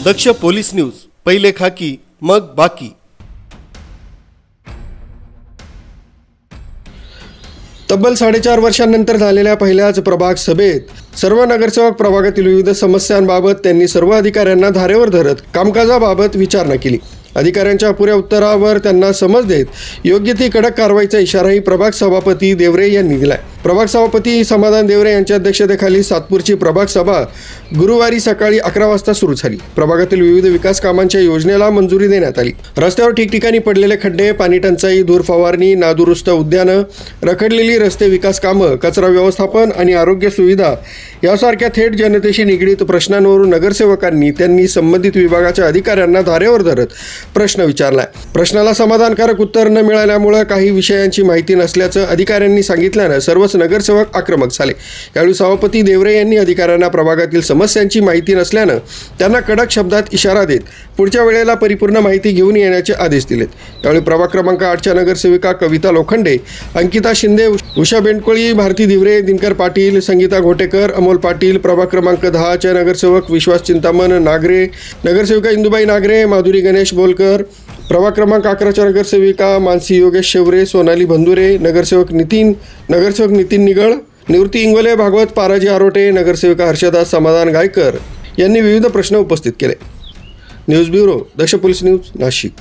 दक्ष police news, पहिले खाकी मग बाकी। तब्बल 4.5 वर्षांनंतर झालेल्या पहिल्याच प्रभाग सभेत सर्व नगरसेवक प्रभागातील विविध समस्यांबाबत त्यांनी सर्व अधिकाऱ्यांना धारेवर धरत कामकाजाबाबत विचारणा केली। अधिकाऱ्यांच्या अपुऱ्या उत्तरावर त्यांना समज देत योग्य ती कडक कारवाईचा इशाराही प्रभाग सभापती देवरे यांनी दिलाय। प्रभाग सभापती समाधान देवरे यांच्या अध्यक्षतेखाली सातपूरची प्रभाग सभा गुरुवारी सकाळी 11 वाजता सुरू झाली। प्रभागातील विविध विकास कामांच्या योजनेला मंजुरी देण्यात आली। रस्त्यावर ठिकठिकाणी पडलेले खड्डे, पाणी टंचाई, धूर फवारणी, नादुरुस्त उद्यानं, रखडलेली रस्ते विकास कामं, कचरा व्यवस्थापन आणि आरोग्य सुविधा यासारख्या थेट जनतेशी निगडीत प्रश्नांवरून नगरसेवकांनी त्यांनी संबंधित विभागाच्या अधिकाऱ्यांना धारेवर धरत प्रश्न विचारलाय। प्रश्नाला समाधानकारक उत्तर न मिळाल्यामुळे काही विषयांची माहिती नसल्याचं अधिकाऱ्यांनी सांगितल्यानं सर्वच नगरसेवक आक्रमक झाले। यावेळी सभापती देवरे यांनी अधिकाऱ्यांना प्रभागातील समस्यांची माहिती नसल्यानं त्यांना कडक शब्दात इशारा देत पुढच्या वेळेला परिपूर्ण माहिती घेऊन येण्याचे आदेश दिलेत। यावेळी प्रभाग क्रमांक 8च्या नगरसेविका कविता लोखंडे, अंकिता शिंदे, उषा बेंडकोळी, भारती दिवरे, दिनकर पाटील, संगीता घोटेकर, अमोल पाटील, प्रभाग क्रमांक 10च्या नगरसेवक विश्वास चिंतामण नागरे, नगरसेविका इंदुबाई नागरे, माधुरी गणेश बोलकर, प्रभाग क्रमांक 11च्या नगरसेविका मानसी योगेश शेवरे, सोनाली भंदुरे, नगरसेवक नितीन निगळ, निवृत्ती इंगोले, भागवत पाराजी आरोटे, नगरसेविका हर्षदा समाधान गायकर यांनी विविध प्रश्न उपस्थित केले। न्यूज ब्युरो, दक्ष पोलीस न्यूज, नाशिक।